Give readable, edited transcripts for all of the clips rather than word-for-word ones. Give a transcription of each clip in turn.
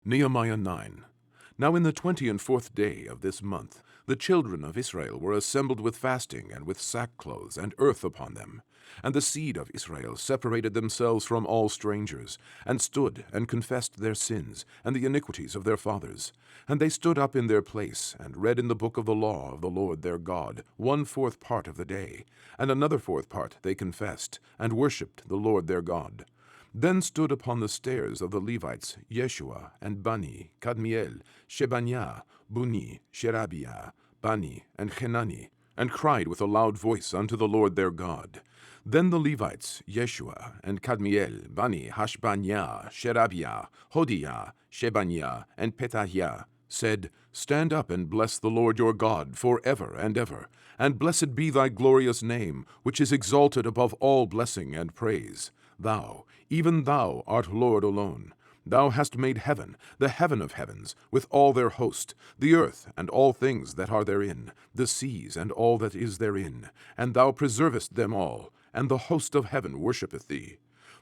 Nehemiah 9. Now in the 24th day of this month, the children of Israel were assembled with fasting and with sackcloths and earth upon them. And the seed of Israel separated themselves from all strangers, and stood and confessed their sins and the iniquities of their fathers. And they stood up in their place, and read in the book of the law of the Lord their God 1/4 part of the day, and another 4th part they confessed, and worshipped the Lord their God. Then stood upon the stairs of the Levites Yeshua and Bani, Kadmiel, Shebaniah, Buni, Sherebiah, Bani, and Chenani, and cried with a loud voice unto the Lord their God. Then the Levites, Yeshua, and Kadmiel, Bani, Hashbaniah, Sherebiah, Hodiah, Shebaniah, and Petahiah, said, Stand up and bless the Lord your God for ever and ever, and blessed be thy glorious name, which is exalted above all blessing and praise. Thou, even thou, art Lord alone. Thou hast made heaven, the heaven of heavens, with all their host, the earth and all things that are therein, the seas and all that is therein, and thou preservest them all, and the host of heaven worshippeth thee.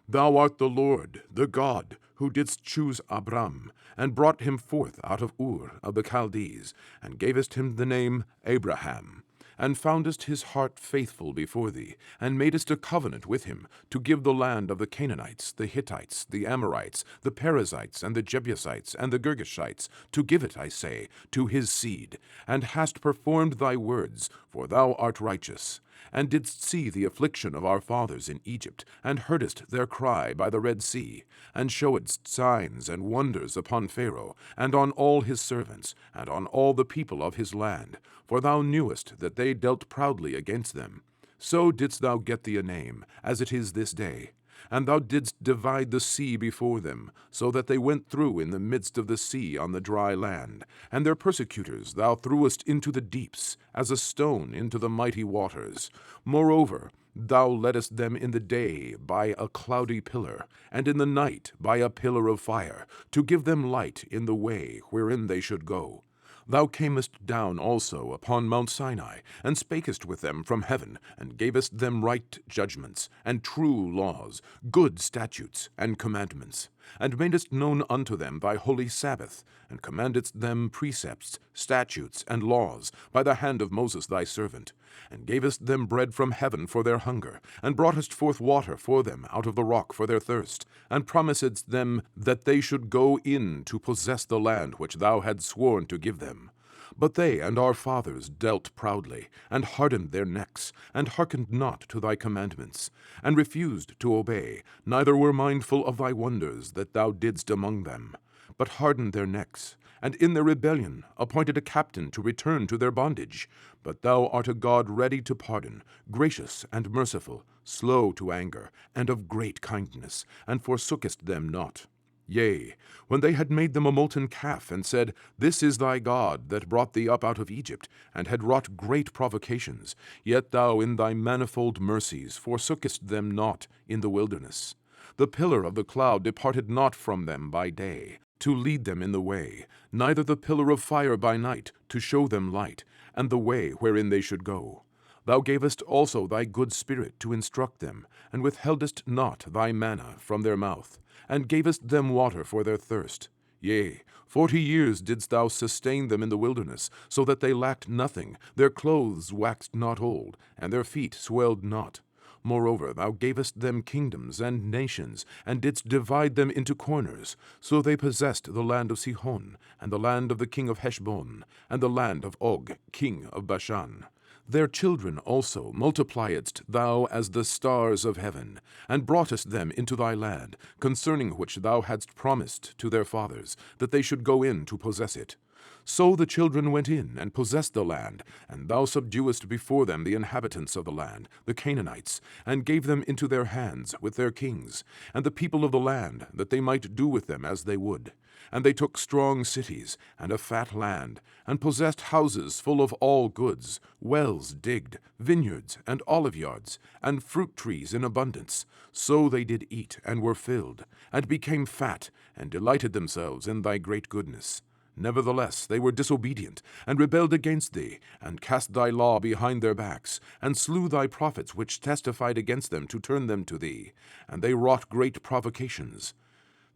Thou art the Lord, the God, who didst choose Abram, and brought him forth out of Ur of the Chaldees, and gavest him the name Abraham, and foundest his heart faithful before thee, and madest a covenant with him, to give the land of the Canaanites, the Hittites, the Amorites, the Perizzites, and the Jebusites, and the Girgashites, to give it, I say, to his seed, and hast performed thy words, for thou art righteous, and didst see the affliction of our fathers in Egypt, and heardest their cry by the Red Sea, and showedst signs and wonders upon Pharaoh, and on all his servants, and on all the people of his land, for thou knewest that they dealt proudly against them. So didst thou get thee a name, as it is this day. And thou didst divide the sea before them, so that they went through in the midst of the sea on the dry land. And their persecutors thou threwest into the deeps, as a stone into the mighty waters. Moreover, thou leddest them in the day by a cloudy pillar, and in the night by a pillar of fire, to give them light in the way wherein they should go. Thou camest down also upon Mount Sinai, and spakest with them from heaven, and gavest them right judgments, and true laws, good statutes, and commandments, and madest known unto them thy holy Sabbath, and commandedst them precepts, statutes, and laws, by the hand of Moses thy servant, and gavest them bread from heaven for their hunger, and broughtest forth water for them out of the rock for their thirst, and promisedst them that they should go in to possess the land which thou hadst sworn to give them. But they and our fathers dealt proudly, and hardened their necks, and hearkened not to thy commandments, and refused to obey, neither were mindful of thy wonders that thou didst among them, but hardened their necks, and in their rebellion appointed a captain to return to their bondage. But thou art a God ready to pardon, gracious and merciful, slow to anger, and of great kindness, and forsookest them not. Yea, when they had made them a molten calf, and said, This is thy God that brought thee up out of Egypt, and had wrought great provocations, yet thou in thy manifold mercies forsookest them not in the wilderness. The pillar of the cloud departed not from them by day, to lead them in the way, neither the pillar of fire by night, to show them light, and the way wherein they should go. Thou gavest also thy good Spirit to instruct them, and withheldest not thy manna from their mouth, and gavest them water for their thirst. Yea, 40 years didst thou sustain them in the wilderness, so that they lacked nothing, their clothes waxed not old, and their feet swelled not. Moreover, thou gavest them kingdoms and nations, and didst divide them into corners. So they possessed the land of Sihon, and the land of the king of Heshbon, and the land of Og, king of Bashan. Their children also multipliedst thou as the stars of heaven, and broughtest them into thy land, concerning which thou hadst promised to their fathers, that they should go in to possess it. So the children went in and possessed the land, and thou subduedst before them the inhabitants of the land, the Canaanites, and gave them into their hands with their kings, and the people of the land, that they might do with them as they would. And they took strong cities, and a fat land, and possessed houses full of all goods, wells digged, vineyards, and oliveyards, and fruit trees in abundance. So they did eat, and were filled, and became fat, and delighted themselves in thy great goodness. Nevertheless they were disobedient, and rebelled against thee, and cast thy law behind their backs, and slew thy prophets which testified against them to turn them to thee, and they wrought great provocations.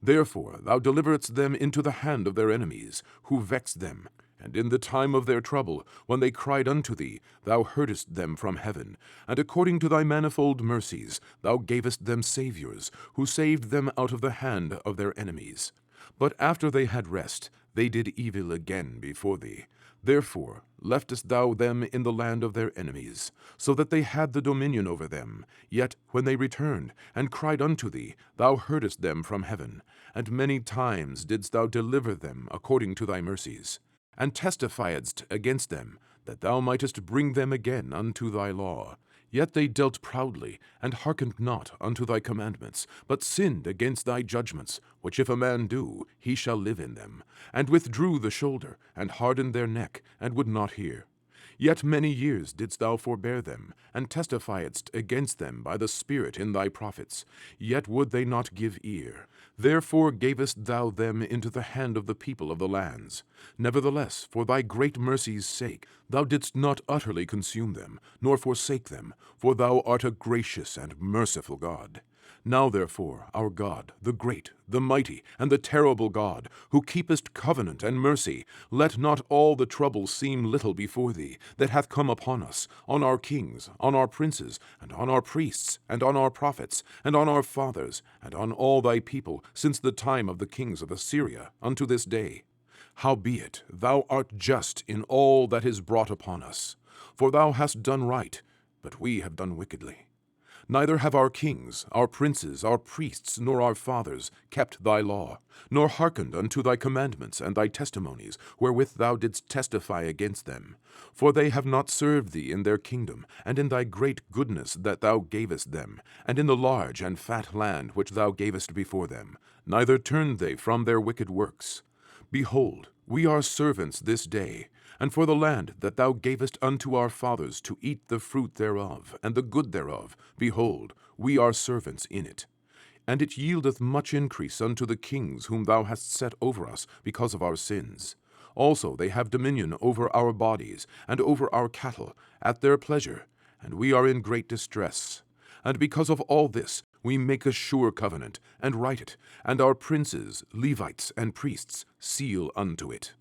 Therefore thou deliveredst them into the hand of their enemies, who vexed them. And in the time of their trouble, when they cried unto thee, thou heardest them from heaven. And according to thy manifold mercies, thou gavest them saviors, who saved them out of the hand of their enemies. But after they had rest, they did evil again before thee. Therefore leftest thou them in the land of their enemies, so that they had the dominion over them. Yet when they returned, and cried unto thee, thou heardest them from heaven. And many times didst thou deliver them according to thy mercies, and testifiedst against them, that thou mightest bring them again unto thy law. Yet they dealt proudly, and hearkened not unto thy commandments, but sinned against thy judgments, which if a man do, he shall live in them, and withdrew the shoulder, and hardened their neck, and would not hear. Yet many years didst thou forbear them, and testifiedst against them by the Spirit in thy prophets. Yet would they not give ear. Therefore gavest thou them into the hand of the people of the lands. Nevertheless, for thy great mercy's sake, thou didst not utterly consume them, nor forsake them, for thou art a gracious and merciful God. Now therefore, our God, the great, the mighty, and the terrible God, who keepest covenant and mercy, let not all the trouble seem little before thee, that hath come upon us, on our kings, on our princes, and on our priests, and on our prophets, and on our fathers, and on all thy people, since the time of the kings of Assyria, unto this day. Howbeit, thou art just in all that is brought upon us. For thou hast done right, but we have done wickedly. Neither have our kings, our princes, our priests, nor our fathers kept thy law, nor hearkened unto thy commandments and thy testimonies, wherewith thou didst testify against them. For they have not served thee in their kingdom, and in thy great goodness that thou gavest them, and in the large and fat land which thou gavest before them. Neither turned they from their wicked works. Behold, we are servants this day, and for the land that thou gavest unto our fathers to eat the fruit thereof, and the good thereof, behold, we are servants in it. And it yieldeth much increase unto the kings whom thou hast set over us because of our sins. Also they have dominion over our bodies, and over our cattle, at their pleasure, and we are in great distress. And because of all this, we make a sure covenant, and write it, and our princes, Levites, and priests seal unto it.